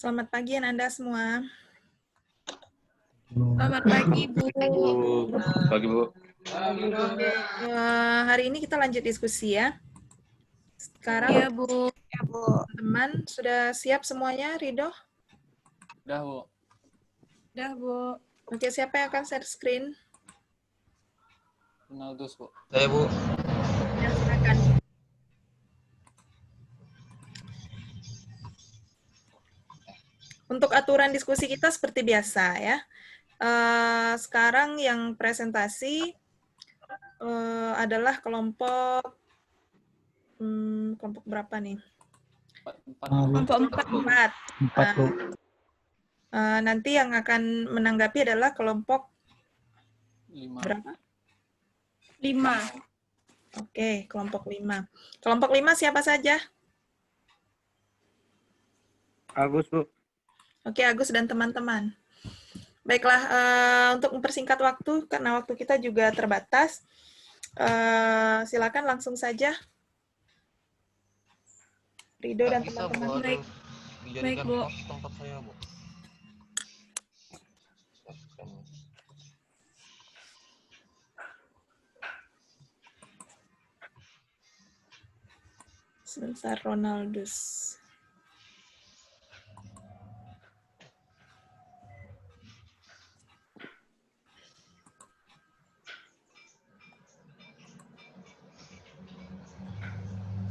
Selamat pagi Anda semua. Selamat pagi, Bu. Pagi, Bu. Oke, hari ini kita lanjut diskusi ya. Sekarang Iya, Bu. teman-teman sudah siap semuanya, Ridho? Udah, Bu. Udah, Bu. Oke, siapa yang akan share screen? Ronaldus, Bu. Saya, Bu. Ya, silakan. Untuk aturan diskusi kita seperti biasa ya. Sekarang yang presentasi adalah kelompok berapa nih? Kelompok 4. 4. Nanti yang akan menanggapi adalah kelompok 5. berapa? 5. Oke, kelompok 5. Kelompok 5 siapa saja? Agus, Bu. Oke, Agus dan teman-teman. Baiklah, untuk mempersingkat waktu, karena waktu kita juga terbatas, silakan langsung saja. Ridho dan teman-teman. Baik. Baik, Bu. Tempat saya, Bu. Sebentar, Ronaldus.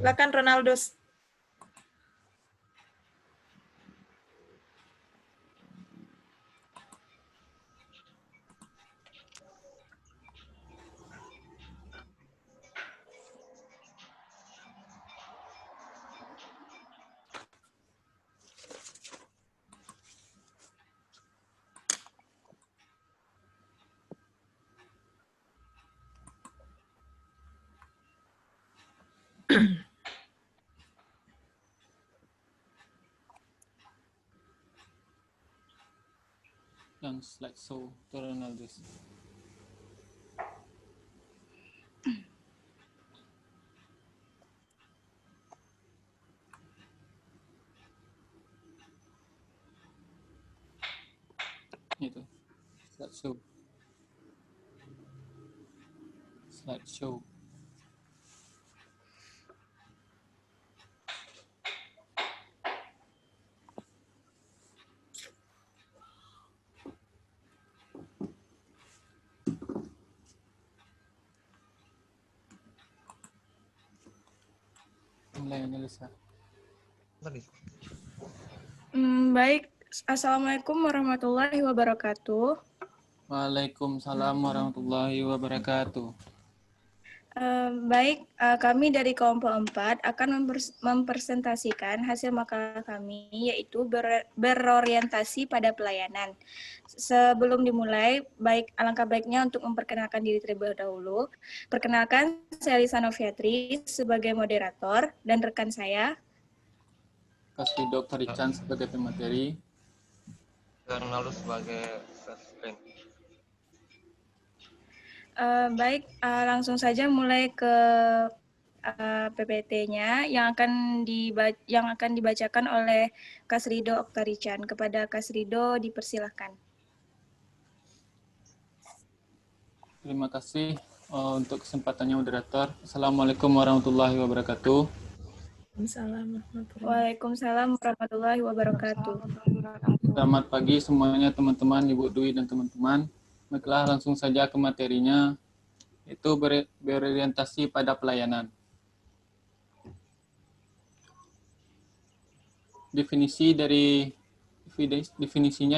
Silakan, Ronaldus. Yang slideshow itu Ronaldus. Itu. Slideshow. Slideshow. Mulai analisa. Baik. Assalamualaikum warahmatullahi wabarakatuh. Waalaikumsalam warahmatullahi wabarakatuh. Baik, kami dari kelompok 4 akan mempresentasikan hasil makalah kami, yaitu berorientasi pada pelayanan. Sebelum dimulai, alangkah baiknya untuk memperkenalkan diri terlebih dahulu. Perkenalkan, saya Lisa Noviatri sebagai moderator dan rekan saya. Kasih Dr. Richan sebagai pemateri. Ronaldo sebagai screen. Baik, langsung saja mulai ke PPT-nya yang akan dibacakan oleh Kasrido Oktarican. Kepada Kasrido dipersilahkan. Terima kasih untuk kesempatannya moderator. Assalamualaikum warahmatullahi wabarakatuh. Waalaikumsalam warahmatullahi wabarakatuh. Selamat pagi semuanya teman-teman, Ibu Dwi dan teman-teman. Baiklah, langsung saja ke materinya, yaitu berorientasi pada pelayanan. Definisinya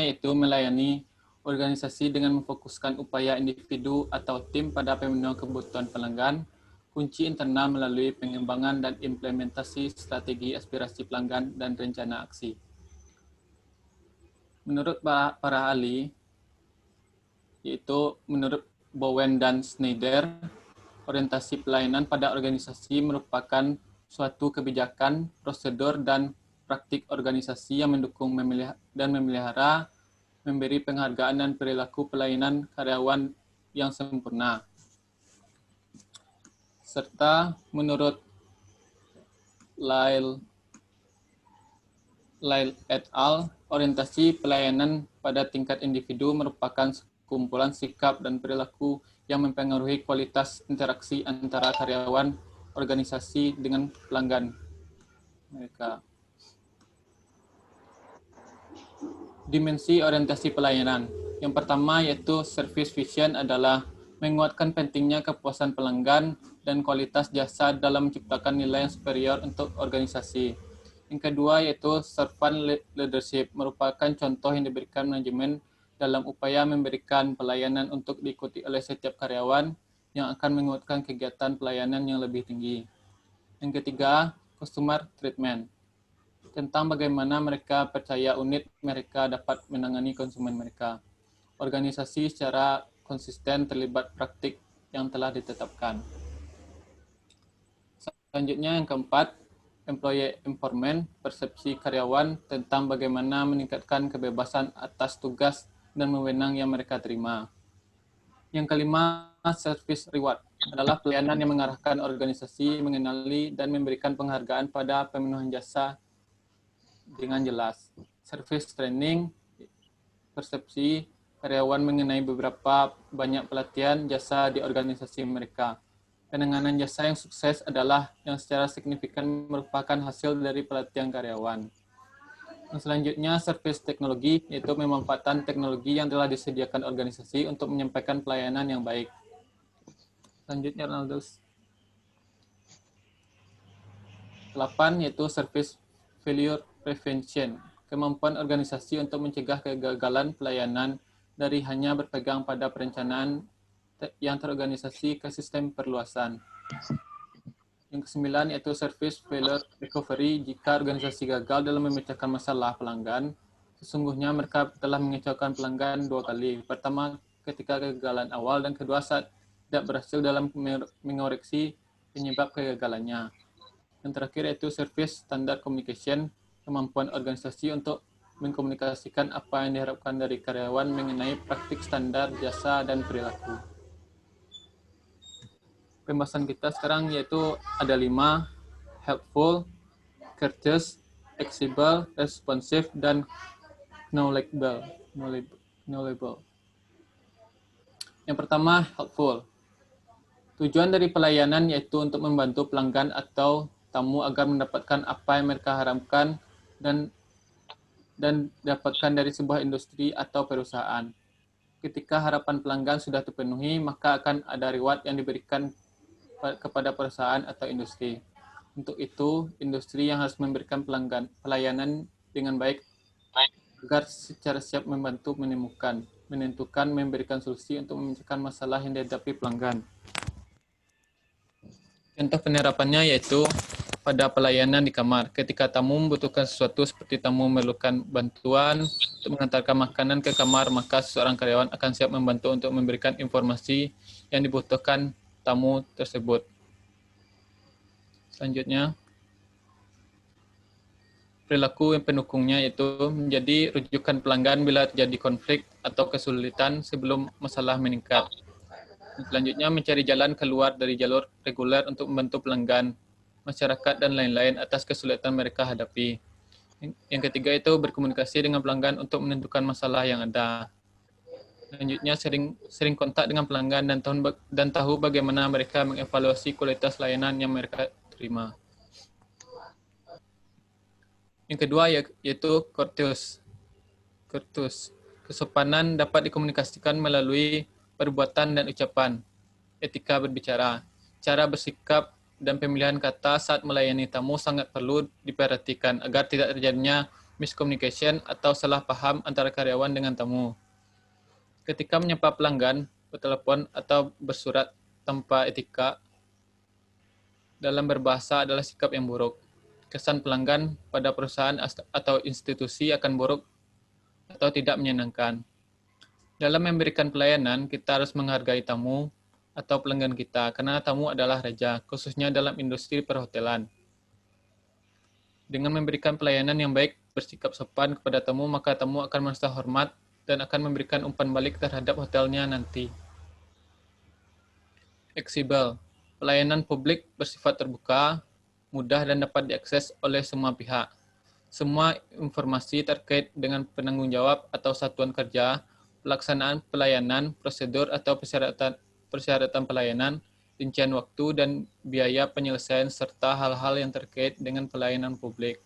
yaitu melayani organisasi dengan memfokuskan upaya individu atau tim pada pemenuhan kebutuhan pelanggan, kunci internal melalui pengembangan dan implementasi strategi aspirasi pelanggan dan rencana aksi. Menurut para ahli, yaitu menurut Bowen dan Schneider, orientasi pelayanan pada organisasi merupakan suatu kebijakan, prosedur, dan praktik organisasi yang mendukung dan memelihara, memberi penghargaan dan perilaku pelayanan karyawan yang sempurna. Serta menurut Lyle Lyle et al., orientasi pelayanan pada tingkat individu merupakan kumpulan sikap dan perilaku yang mempengaruhi kualitas interaksi antara karyawan organisasi dengan pelanggan mereka. Dimensi orientasi pelayanan. Yang pertama yaitu service vision adalah menguatkan pentingnya kepuasan pelanggan dan kualitas jasa dalam menciptakan nilai yang superior untuk organisasi. Yang kedua yaitu servant leadership, merupakan contoh yang diberikan manajemen dalam upaya memberikan pelayanan untuk diikuti oleh setiap karyawan yang akan menguatkan kegiatan pelayanan yang lebih tinggi. Yang ketiga, customer treatment, tentang bagaimana mereka percaya unit mereka dapat menangani konsumen mereka. Organisasi secara konsisten terlibat praktik yang telah ditetapkan. Selanjutnya yang keempat, employee empowerment, persepsi karyawan tentang bagaimana meningkatkan kebebasan atas tugas dan wewenang yang mereka terima. Yang kelima, service reward adalah pelayanan yang mengarahkan organisasi mengenali dan memberikan penghargaan pada pemenuhan jasa dengan jelas. Service training, persepsi karyawan mengenai beberapa banyak pelatihan jasa di organisasi mereka. Penanganan jasa yang sukses adalah yang secara signifikan merupakan hasil dari pelatihan karyawan. Yang selanjutnya, service teknologi, yaitu memanfaatkan teknologi yang telah disediakan organisasi untuk menyampaikan pelayanan yang baik. Selanjutnya, Ronaldus. 8, yaitu service failure prevention, kemampuan organisasi untuk mencegah kegagalan pelayanan dari hanya berpegang pada perencanaan yang terorganisasi ke sistem perluasan. Yang kesembilan yaitu service failure recovery, jika organisasi gagal dalam memecahkan masalah pelanggan, sesungguhnya mereka telah mengecewakan pelanggan 2 kali. Pertama ketika kegagalan awal dan kedua saat tidak berhasil dalam mengoreksi penyebab kegagalannya. Yang terakhir yaitu service standard communication, kemampuan organisasi untuk mengkomunikasikan apa yang diharapkan dari karyawan mengenai praktik standar jasa dan perilaku. Pembahasan kita sekarang yaitu ada 5, helpful, courteous, flexible, responsive, dan knowledgeable. Yang pertama, helpful. Tujuan dari pelayanan yaitu untuk membantu pelanggan atau tamu agar mendapatkan apa yang mereka harapkan dan dapatkan dari sebuah industri atau perusahaan. Ketika harapan pelanggan sudah terpenuhi, maka akan ada reward yang diberikan kepada perusahaan atau industri. Untuk itu, industri yang harus memberikan pelayanan dengan baik agar secara siap membantu menentukan, memberikan solusi untuk memecahkan masalah yang dihadapi pelanggan. Contoh penerapannya yaitu pada pelayanan di kamar. Ketika tamu membutuhkan sesuatu seperti tamu memerlukan bantuan untuk mengantarkan makanan ke kamar, maka seorang karyawan akan siap membantu untuk memberikan informasi yang dibutuhkan tamu tersebut. Selanjutnya, perilaku yang pendukungnya yaitu menjadi rujukan pelanggan bila terjadi konflik atau kesulitan sebelum masalah meningkat. Selanjutnya, mencari jalan keluar dari jalur reguler untuk membantu pelanggan, masyarakat, dan lain-lain atas kesulitan mereka hadapi. Yang ketiga itu berkomunikasi dengan pelanggan untuk menentukan masalah yang ada. Selanjutnya, sering kontak dengan pelanggan dan tahu bagaimana mereka mengevaluasi kualitas layanan yang mereka terima. Yang kedua yaitu courteous. Kesopanan dapat dikomunikasikan melalui perbuatan dan ucapan. Etika berbicara, cara bersikap dan pemilihan kata saat melayani tamu sangat perlu diperhatikan agar tidak terjadinya miscommunication atau salah paham antara karyawan dengan tamu. Ketika menyapa pelanggan, bertelepon atau bersurat tanpa etika dalam berbahasa adalah sikap yang buruk. Kesan pelanggan pada perusahaan atau institusi akan buruk atau tidak menyenangkan. Dalam memberikan pelayanan, kita harus menghargai tamu atau pelanggan kita, karena tamu adalah raja, khususnya dalam industri perhotelan. Dengan memberikan pelayanan yang baik, bersikap sopan kepada tamu, maka tamu akan merasa hormat dan akan memberikan umpan balik terhadap hotelnya nanti. Fleksibel. Pelayanan publik bersifat terbuka, mudah dan dapat diakses oleh semua pihak. Semua informasi terkait dengan penanggung jawab atau satuan kerja, pelaksanaan pelayanan, prosedur atau persyaratan pelayanan, rincian waktu dan biaya penyelesaian serta hal-hal yang terkait dengan pelayanan publik.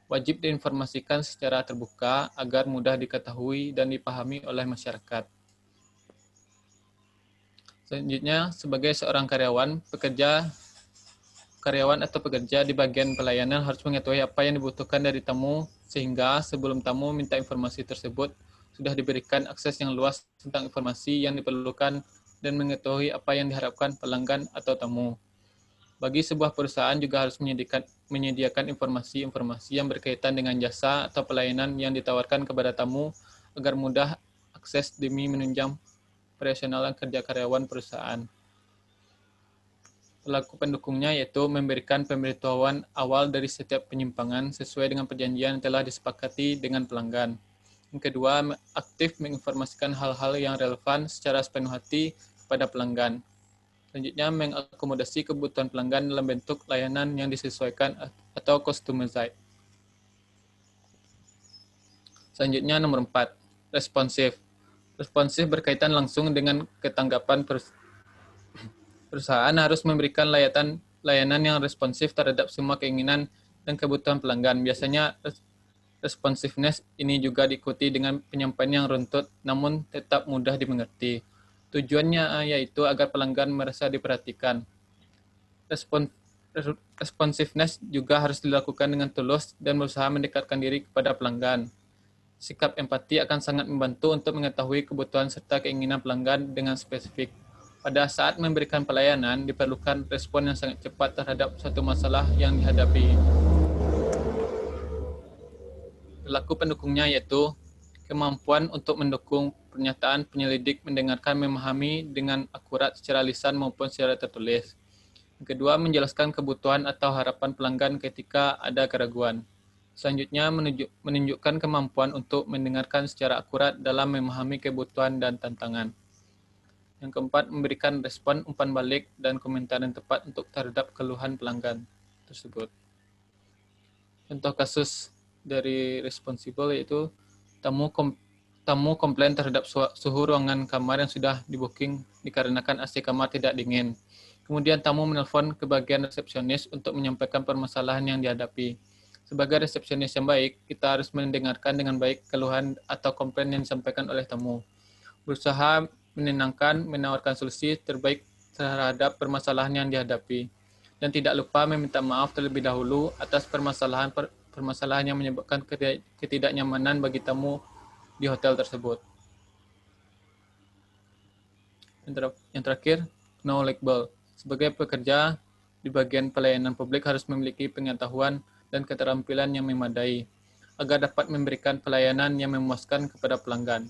Wajib diinformasikan secara terbuka agar mudah diketahui dan dipahami oleh masyarakat. Selanjutnya, sebagai seorang karyawan atau pekerja di bagian pelayanan harus mengetahui apa yang dibutuhkan dari tamu, sehingga sebelum tamu minta informasi tersebut, sudah diberikan akses yang luas tentang informasi yang diperlukan dan mengetahui apa yang diharapkan pelanggan atau tamu. Bagi sebuah perusahaan juga harus menyediakan informasi-informasi yang berkaitan dengan jasa atau pelayanan yang ditawarkan kepada tamu agar mudah akses demi menunjang operasional kerja karyawan perusahaan. Pelaku pendukungnya yaitu memberikan pemberitahuan awal dari setiap penyimpangan sesuai dengan perjanjian yang telah disepakati dengan pelanggan. Yang kedua, aktif menginformasikan hal-hal yang relevan secara sepenuh hati kepada pelanggan. Selanjutnya, mengakomodasi kebutuhan pelanggan dalam bentuk layanan yang disesuaikan atau customized. Selanjutnya, nomor 4, responsif. Responsif berkaitan langsung dengan ketanggapan perusahaan harus memberikan layanan yang responsif terhadap semua keinginan dan kebutuhan pelanggan. Biasanya responsiveness ini juga diikuti dengan penyampaian yang runtut namun tetap mudah dimengerti. Tujuannya yaitu agar pelanggan merasa diperhatikan. Responsiveness juga harus dilakukan dengan tulus dan berusaha mendekatkan diri kepada pelanggan. Sikap empati akan sangat membantu untuk mengetahui kebutuhan serta keinginan pelanggan dengan spesifik. Pada saat memberikan pelayanan, diperlukan respon yang sangat cepat terhadap suatu masalah yang dihadapi. Perilaku pendukungnya yaitu kemampuan untuk mendukung pernyataan penyelidik, mendengarkan, memahami dengan akurat secara lisan maupun secara tertulis. Yang kedua, menjelaskan kebutuhan atau harapan pelanggan ketika ada keraguan. Selanjutnya, menunjukkan kemampuan untuk mendengarkan secara akurat dalam memahami kebutuhan dan tantangan. Yang keempat, memberikan respon umpan balik dan komentar yang tepat untuk terhadap keluhan pelanggan tersebut. Contoh kasus dari responsible yaitu tamu komplain terhadap suhu ruangan kamar yang sudah di-booking dikarenakan AC kamar tidak dingin. Kemudian tamu menelpon ke bagian resepsionis untuk menyampaikan permasalahan yang dihadapi. Sebagai resepsionis yang baik, kita harus mendengarkan dengan baik keluhan atau komplain yang disampaikan oleh tamu. Berusaha menenangkan, menawarkan solusi terbaik terhadap permasalahan yang dihadapi. Dan tidak lupa meminta maaf terlebih dahulu atas permasalahan yang menyebabkan ketidaknyamanan bagi tamu di hotel tersebut. Yang terakhir, knowledgeable. Sebagai pekerja di bagian pelayanan publik harus memiliki pengetahuan dan keterampilan yang memadai agar dapat memberikan pelayanan yang memuaskan kepada pelanggan.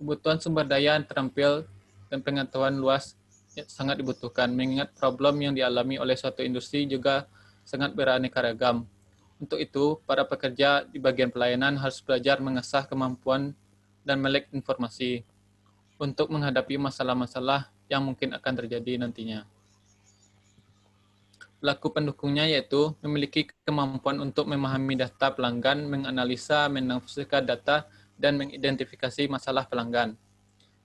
Kebutuhan sumber daya terampil dan pengetahuan luas sangat dibutuhkan, mengingat problem yang dialami oleh suatu industri juga sangat beraneka ragam. Untuk itu, para pekerja di bagian pelayanan harus belajar mengasah kemampuan dan melek informasi untuk menghadapi masalah-masalah yang mungkin akan terjadi nantinya. Pelaku pendukungnya yaitu memiliki kemampuan untuk memahami data pelanggan, menganalisa, menanalisis data, dan mengidentifikasi masalah pelanggan.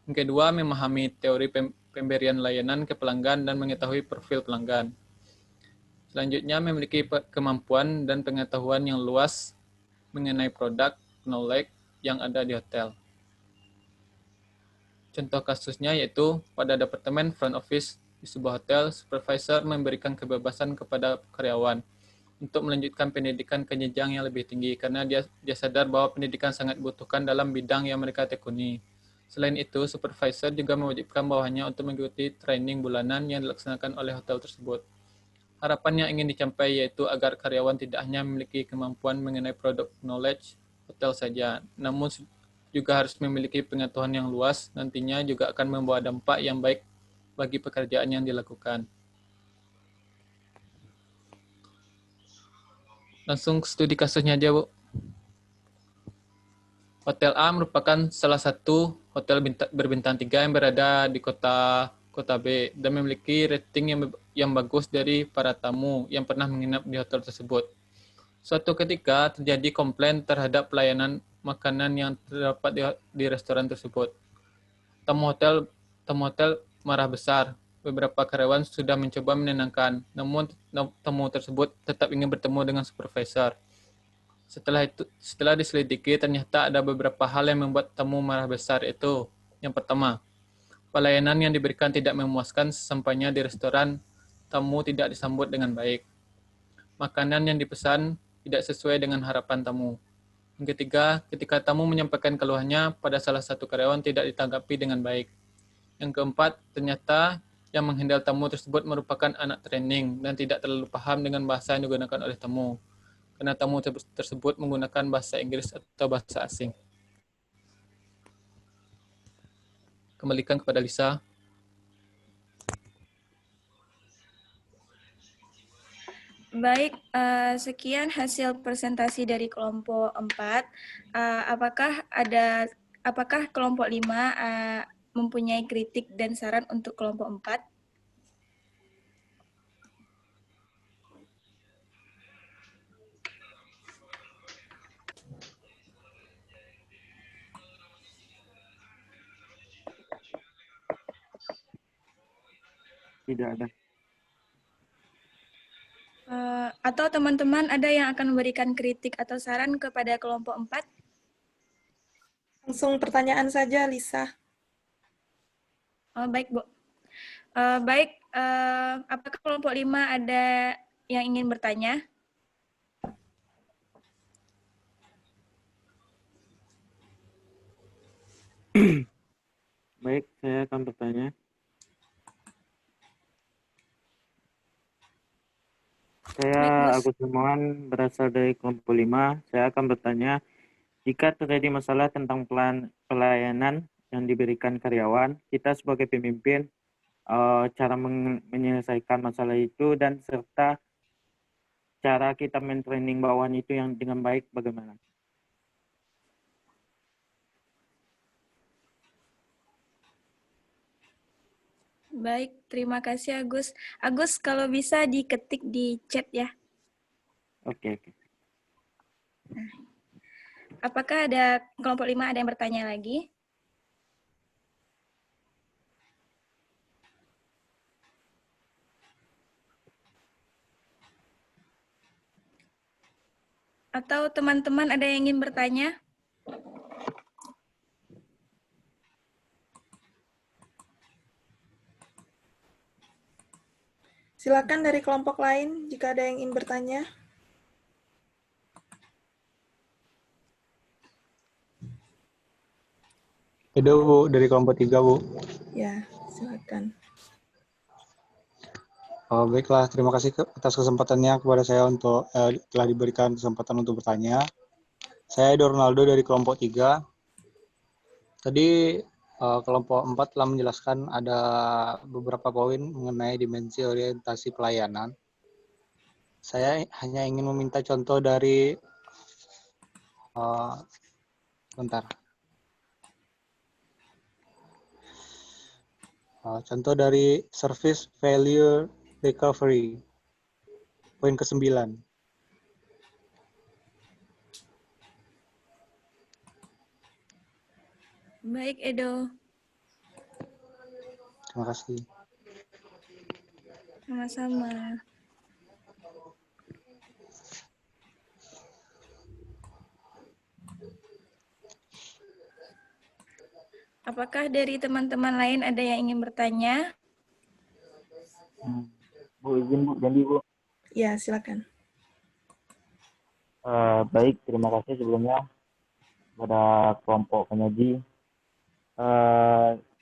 Yang kedua, memahami teori pemberian layanan ke pelanggan dan mengetahui profil pelanggan. Selanjutnya, memiliki kemampuan dan pengetahuan yang luas mengenai produk, knowledge yang ada di hotel. Contoh kasusnya yaitu pada departemen front office di sebuah hotel, supervisor memberikan kebebasan kepada karyawan untuk melanjutkan pendidikan ke jenjang yang lebih tinggi karena dia sadar bahwa pendidikan sangat dibutuhkan dalam bidang yang mereka tekuni. Selain itu, supervisor juga mewajibkan bawahannya untuk mengikuti training bulanan yang dilaksanakan oleh hotel tersebut. Harapan yang ingin dicapai yaitu agar karyawan tidak hanya memiliki kemampuan mengenai produk knowledge hotel saja, namun juga harus memiliki pengetahuan yang luas, nantinya juga akan membawa dampak yang baik bagi pekerjaan yang dilakukan. Langsung studi kasusnya aja, Bu. Hotel A merupakan salah satu hotel berbintang 3 yang berada di kota B dan memiliki rating yang bagus dari para tamu yang pernah menginap di hotel tersebut. Suatu ketika terjadi komplain terhadap pelayanan makanan yang terdapat di restoran tersebut. Tamu hotel marah besar. Beberapa karyawan sudah mencoba menenangkan, namun tamu tersebut tetap ingin bertemu dengan supervisor. Setelah diselidiki, ternyata ada beberapa hal yang membuat tamu marah besar itu. Yang pertama, pelayanan yang diberikan tidak memuaskan. Sesampainya di restoran, tamu tidak disambut dengan baik. Makanan yang dipesan tidak sesuai dengan harapan tamu. Yang ketiga, ketika tamu menyampaikan keluhannya pada salah satu karyawan tidak ditanggapi dengan baik. Yang keempat, ternyata yang menghandle tamu tersebut merupakan anak training dan tidak terlalu paham dengan bahasa yang digunakan oleh tamu. Karena tamu tersebut menggunakan bahasa Inggris atau bahasa asing. Kembalikan kepada Lisa. Baik, sekian hasil presentasi dari kelompok 4. Apakah kelompok 5 mempunyai kritik dan saran untuk kelompok 4? Tidak ada. Atau teman-teman ada yang akan memberikan kritik atau saran kepada kelompok 4? Langsung pertanyaan saja, Lisa. Oh, baik, Bu. Apakah kelompok 5 ada yang ingin bertanya? Baik, saya akan bertanya. Saya Baik, Gus. Agus Hermawan, berasal dari kelompok 5. Saya akan bertanya, jika terjadi masalah tentang pelayanan yang diberikan karyawan, kita sebagai pemimpin, cara menyelesaikan masalah itu dan serta cara kita mentraining bawahan itu yang dengan baik bagaimana? Baik, terima kasih Agus. Agus, kalau bisa diketik di chat ya. Oke. Apakah ada kelompok 5 ada yang bertanya lagi? Atau teman-teman ada yang ingin bertanya? Silakan dari kelompok lain jika ada yang ingin bertanya. Edo, Bu, dari kelompok 3, Bu. Ya, silakan. Oh, baiklah, terima kasih atas kesempatannya kepada saya untuk telah diberikan kesempatan untuk bertanya. Saya Edo Ronaldo dari kelompok 3. Tadi kelompok 4 telah menjelaskan ada beberapa poin mengenai dimensi orientasi pelayanan. Saya hanya ingin meminta contoh dari contoh dari service value recovery, poin ke-9. Baik, Edo. Terima kasih. Sama-sama. Apakah dari teman-teman lain ada yang ingin bertanya? Bu, izin Bu, jadi Bu. Ya, silakan. Baik, terima kasih sebelumnya pada kelompok penyaji.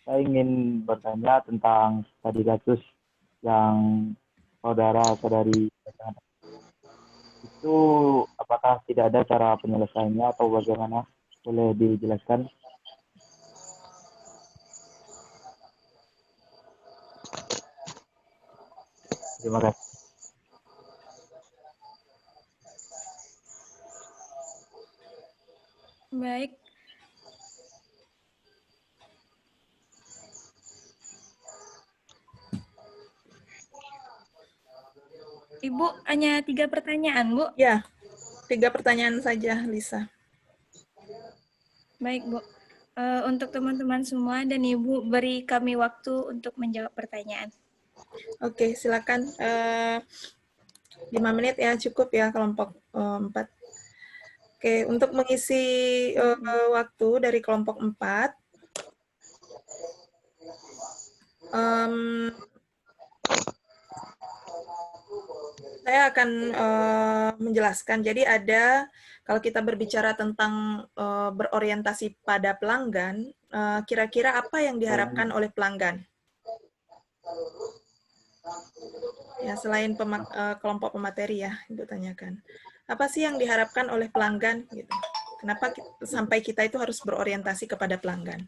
Saya ingin bertanya tentang studi kasus yang saudara-saudari itu, apakah tidak ada cara penyelesaiannya atau bagaimana? Boleh dijelaskan? Terima kasih. Baik. Ibu hanya 3 pertanyaan, Bu. Ya, 3 pertanyaan saja, Lisa. Baik, Bu. Untuk teman-teman semua dan Ibu, beri kami waktu untuk menjawab pertanyaan. Oke, silakan. 5 menit ya, cukup ya kelompok 4. Oke, untuk mengisi waktu dari kelompok 4, saya akan menjelaskan. Jadi ada, kalau kita berbicara tentang berorientasi pada pelanggan, kira-kira apa yang diharapkan oleh pelanggan? Ya, selain kelompok pemateri ya, Ibu tanyakan. Apa sih yang diharapkan oleh pelanggan? Gitu. Kenapa sampai kita itu harus berorientasi kepada pelanggan?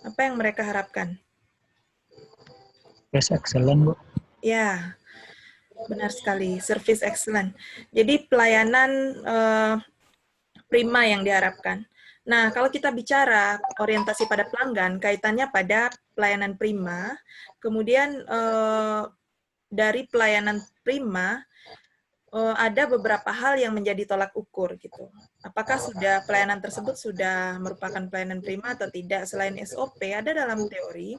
Apa yang mereka harapkan? Service excellent, Bu. Ya, benar sekali. Service excellent. Jadi pelayanan prima yang diharapkan. Nah, kalau kita bicara orientasi pada pelanggan, kaitannya pada pelayanan prima, kemudian dari pelayanan prima, ada beberapa hal yang menjadi tolak ukur gitu. Apakah pelayanan tersebut sudah merupakan pelayanan prima atau tidak? Selain SOP, ada dalam teori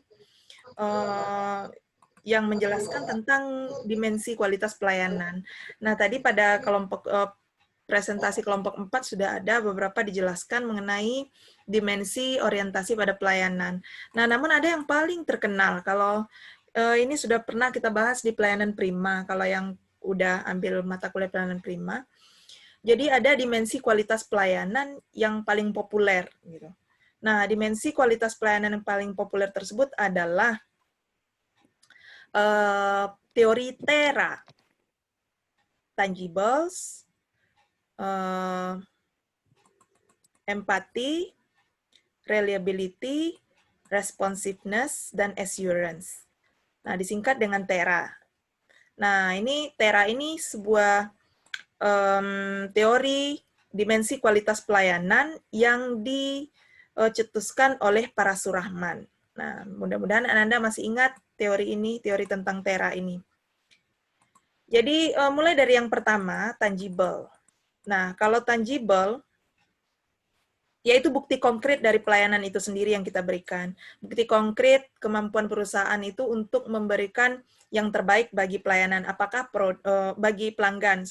yang menjelaskan tentang dimensi kualitas pelayanan. Nah, tadi pada presentasi kelompok 4 sudah ada beberapa dijelaskan mengenai dimensi orientasi pada pelayanan. Nah, namun ada yang paling terkenal, kalau ini sudah pernah kita bahas di pelayanan prima, kalau yang udah ambil mata kuliah pelayanan prima. Jadi ada dimensi kualitas pelayanan yang paling populer. Gitu. Nah, dimensi kualitas pelayanan yang paling populer tersebut adalah teori TERA, tangibles, empathy, reliability, responsiveness, dan assurance. Nah, disingkat dengan TERA. Nah, TERA ini sebuah teori dimensi kualitas pelayanan yang dicetuskan oleh Parasurahman. Nah, mudah-mudahan Anda masih ingat teori ini, teori tentang TERA ini. Jadi, mulai dari yang pertama, tangible. Nah, kalau tangible, yaitu bukti konkret dari pelayanan itu sendiri yang kita berikan. Bukti konkret kemampuan perusahaan itu untuk memberikan yang terbaik bagi pelayanan, apakah bagi pelanggan,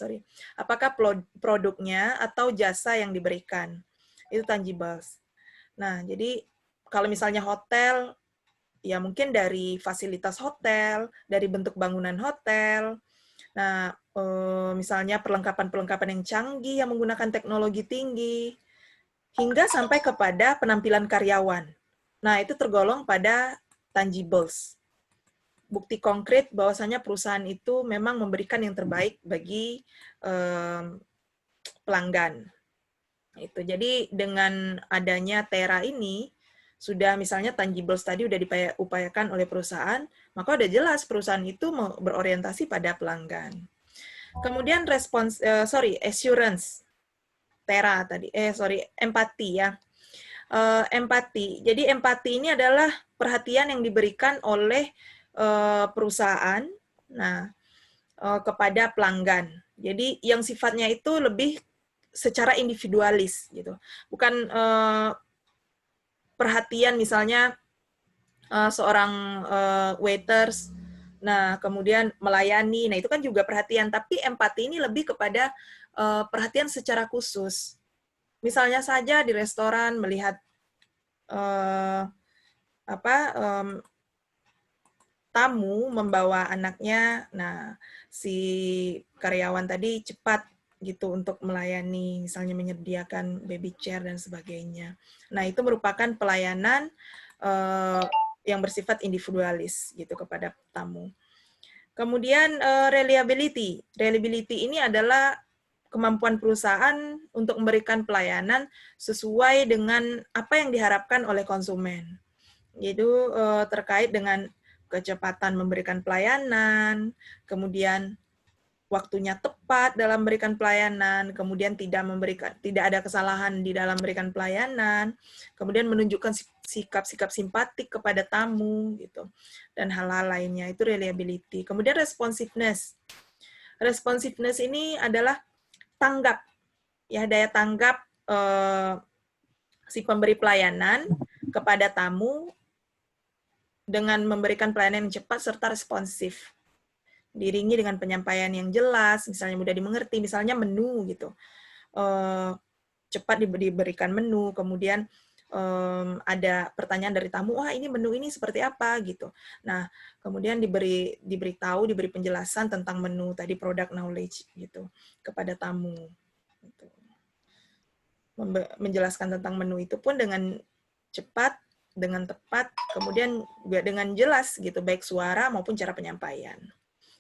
apakah produknya atau jasa yang diberikan. Itu tangibles. Nah, jadi kalau misalnya hotel, ya mungkin dari fasilitas hotel, dari bentuk bangunan hotel. Nah, misalnya perlengkapan-perlengkapan yang canggih yang menggunakan teknologi tinggi, hingga sampai kepada penampilan karyawan. Nah, itu tergolong pada tangibles. Bukti konkret bahwasanya perusahaan itu memang memberikan yang terbaik bagi pelanggan. Itu. Jadi dengan adanya TERA ini, sudah misalnya tangibles tadi sudah diupayakan oleh perusahaan, maka udah jelas perusahaan itu berorientasi pada pelanggan. Kemudian assurance. TERA tadi, empati ya. Empati. Jadi empati ini adalah perhatian yang diberikan oleh perusahaan, kepada pelanggan. Jadi yang sifatnya itu lebih secara individualis gitu, bukan perhatian misalnya seorang waiters, kemudian melayani, itu kan juga perhatian. Tapi empati ini lebih kepada perhatian secara khusus. Misalnya saja di restoran melihat tamu membawa anaknya, si karyawan tadi cepat gitu untuk melayani, misalnya menyediakan baby chair dan sebagainya. Nah, itu merupakan pelayanan yang bersifat individualis gitu kepada tamu. Kemudian reliability. Reliability ini adalah kemampuan perusahaan untuk memberikan pelayanan sesuai dengan apa yang diharapkan oleh konsumen. Yaitu terkait dengan kecepatan memberikan pelayanan, kemudian waktunya tepat dalam memberikan pelayanan, kemudian tidak ada kesalahan di dalam memberikan pelayanan, kemudian menunjukkan sikap-sikap simpatik kepada tamu gitu, dan hal-hal lainnya. Itu reliability. Kemudian responsiveness. Responsiveness ini adalah tanggap, ya daya tanggap si pemberi pelayanan kepada tamu dengan memberikan pelayanan yang cepat serta responsif. Diiringi dengan penyampaian yang jelas, misalnya mudah dimengerti, misalnya menu gitu. Cepat diberikan menu, kemudian ada pertanyaan dari tamu, wah ini menu ini seperti apa gitu. Nah, kemudian diberi penjelasan tentang menu tadi, product knowledge gitu kepada tamu. Gitu. Menjelaskan tentang menu itu pun dengan cepat, dengan tepat, kemudian juga dengan jelas gitu, baik suara maupun cara penyampaian.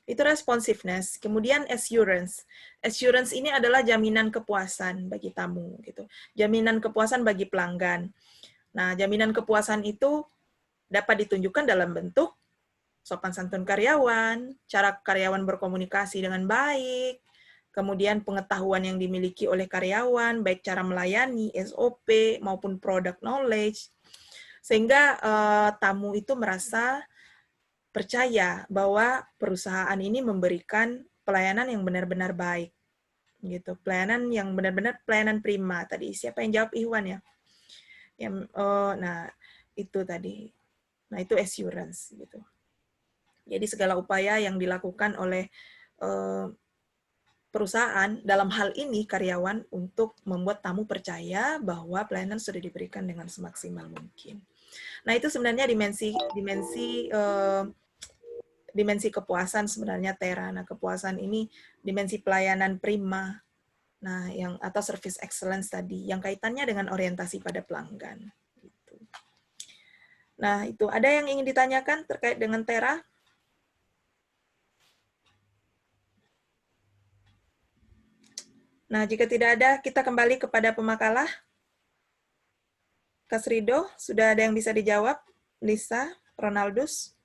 Itu responsiveness. Kemudian assurance. Assurance ini adalah jaminan kepuasan bagi tamu gitu. Jaminan kepuasan bagi pelanggan. Nah, jaminan kepuasan itu dapat ditunjukkan dalam bentuk sopan santun karyawan, cara karyawan berkomunikasi dengan baik, kemudian pengetahuan yang dimiliki oleh karyawan, baik cara melayani, SOP, maupun product knowledge, sehingga tamu itu merasa percaya bahwa perusahaan ini memberikan pelayanan yang benar-benar baik, gitu. Pelayanan yang benar-benar pelayanan prima. Tadi siapa yang jawab? Ihwan ya. Nah itu tadi. Nah itu assurance, gitu. Jadi segala upaya yang dilakukan oleh perusahaan, dalam hal ini karyawan, untuk membuat tamu percaya bahwa pelayanan sudah diberikan dengan semaksimal mungkin. Nah, itu sebenarnya dimensi kepuasan sebenarnya, Tera. Nah, kepuasan ini dimensi pelayanan prima. Nah, atau service excellence tadi, yang kaitannya dengan orientasi pada pelanggan. Gitu. Nah, itu ada yang ingin ditanyakan terkait dengan Tera? Nah, jika tidak ada, kita kembali kepada pemakalah. Kak Rido, sudah ada yang bisa dijawab? Lisa, Ronaldus?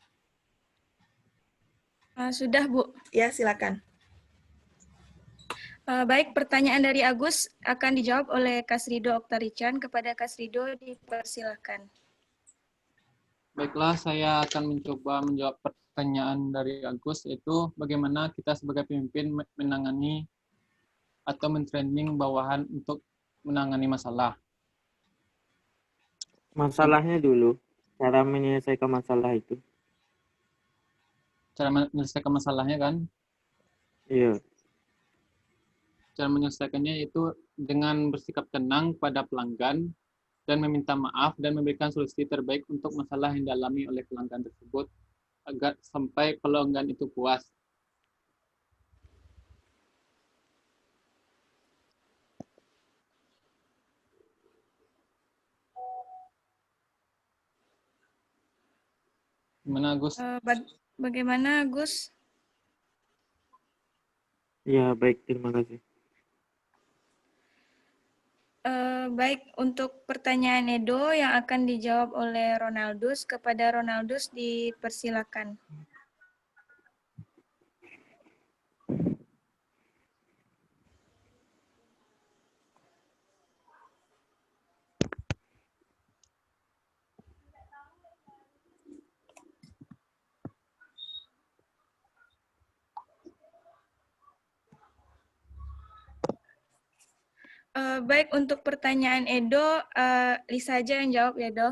Sudah, Bu. Ya, silakan. Baik, pertanyaan dari Agus akan dijawab oleh Kasrido Oktarichan. Kepada Kasrido, dipersilakan. Baiklah, saya akan mencoba menjawab pertanyaan dari Agus, yaitu bagaimana kita sebagai pemimpin menangani atau men-training bawahan untuk menangani masalah. Masalahnya dulu, cara menyelesaikan masalah itu. Cara menyelesaikan masalahnya kan? Iya. Cara menyelesaikannya itu dengan bersikap tenang pada pelanggan dan meminta maaf dan memberikan solusi terbaik untuk masalah yang dialami oleh pelanggan tersebut agar sampai pelanggan itu puas. Gimana, Gus? Bagaimana, Gus? Ya, baik. Terima kasih. Baik, untuk pertanyaan Edo yang akan dijawab oleh Ronaldus, kepada Ronaldus dipersilakan. Baik, untuk pertanyaan Edo, Lisa aja yang jawab ya, Do.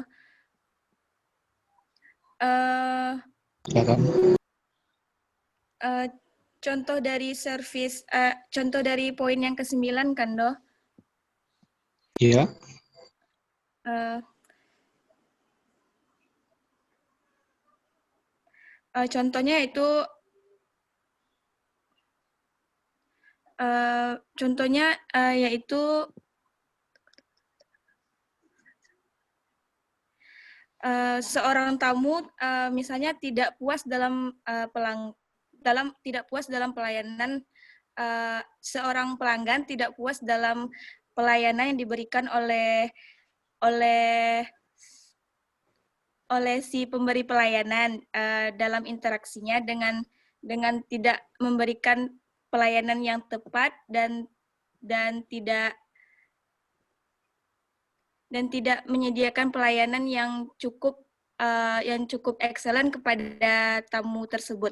Contoh dari service, contoh dari poin yang ke-9 kan, Do? Iya. Contohnya itu, yaitu seorang tamu misalnya tidak puas dalam pelayanan, seorang pelanggan tidak puas dalam pelayanan yang diberikan oleh si pemberi pelayanan dalam interaksinya dengan tidak memberikan pelayanan yang tepat dan tidak menyediakan pelayanan yang cukup excellent kepada tamu tersebut.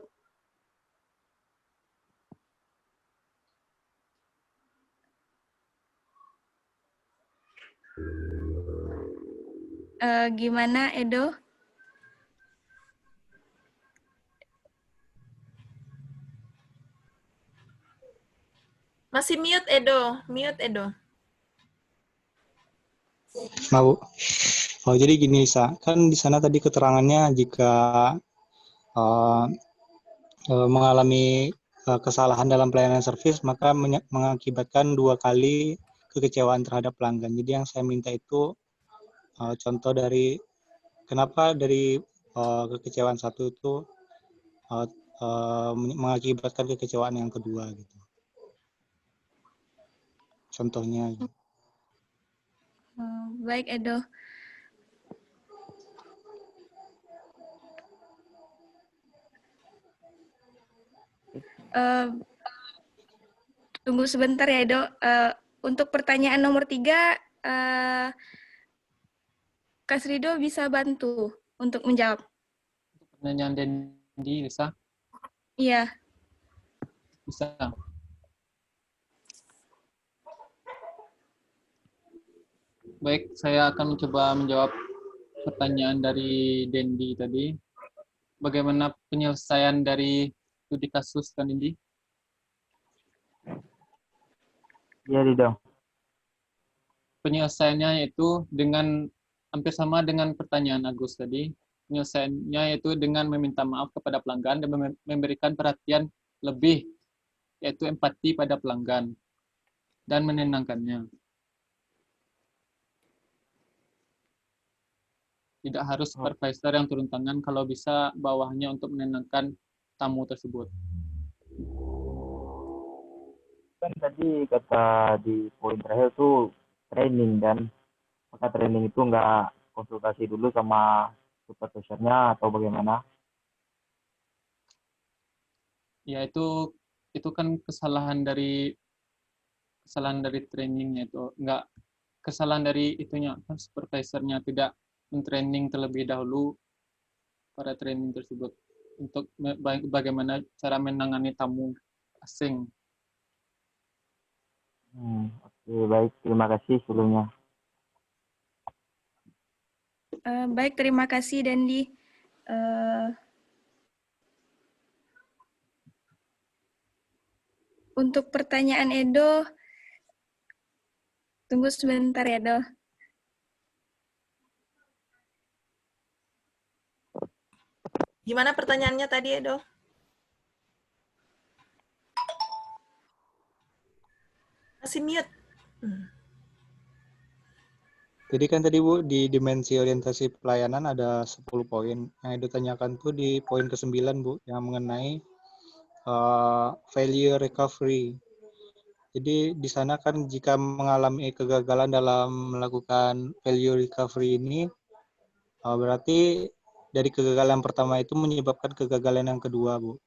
Gimana, Edo? Masih mute, Edo. Mute, Edo. Mau. Oh, jadi gini, kan di sana tadi keterangannya jika uh, mengalami kesalahan dalam pelayanan servis, maka mengakibatkan 2 kali kekecewaan terhadap pelanggan. Jadi yang saya minta itu contoh dari kenapa dari kekecewaan satu itu mengakibatkan kekecewaan yang kedua gitu. Contohnya. Baik, Edo. Tunggu sebentar ya, Edo. Untuk pertanyaan nomor 3, Kak Srido bisa bantu untuk menjawab. Pertanyaan Dendi, bisa? Iya. Bisa. Baik, saya akan mencoba menjawab pertanyaan dari Dendi tadi. Bagaimana penyelesaian dari studi kasus, kan Dendi? Iya, Ridho. Penyelesaiannya itu dengan hampir sama dengan pertanyaan Agus tadi. Penyelesaiannya itu dengan meminta maaf kepada pelanggan dan memberikan perhatian lebih, yaitu empati pada pelanggan dan menenangkannya. Tidak harus supervisor yang turun tangan, kalau bisa bawahnya untuk menenangkan tamu tersebut. Kan tadi kata di poin terakhir tuh training, dan maka training itu nggak konsultasi dulu sama supervisornya atau bagaimana? Ya, itu kan kesalahan dari trainingnya, itu enggak kesalahan dari itunya, kan supervisornya tidak mentraining terlebih dahulu para training tersebut untuk bagaimana cara menangani tamu asing. Oke, baik, terima kasih sebelumnya. Baik, terima kasih, Dendi. Untuk pertanyaan Edo, tunggu sebentar ya, Edo. Gimana pertanyaannya tadi, Edo? Masih mute. Jadi kan tadi Bu, di dimensi orientasi pelayanan ada 10 poin. Yang Edo tanyakan tuh di poin ke-9 Bu, yang mengenai failure recovery. Jadi di sana kan jika mengalami kegagalan dalam melakukan failure recovery ini, berarti dari kegagalan pertama itu menyebabkan kegagalan yang kedua, Bu.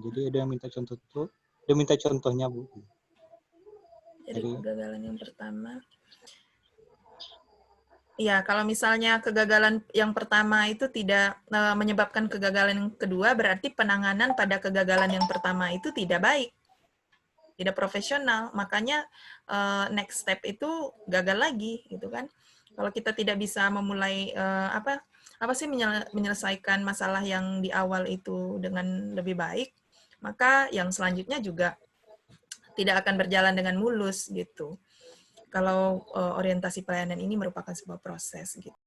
Jadi ada yang minta contoh itu, dia minta contohnya, Bu. Dari kegagalan yang pertama. Ya, kalau misalnya kegagalan yang pertama itu tidak menyebabkan kegagalan yang kedua, berarti penanganan pada kegagalan yang pertama itu tidak baik, tidak profesional. Makanya next step itu gagal lagi, gitu kan? Kalau kita tidak bisa memulai apa sih menyelesaikan masalah yang di awal itu dengan lebih baik, maka yang selanjutnya juga tidak akan berjalan dengan mulus gitu. Kalau orientasi pelayanan ini merupakan sebuah proses gitu.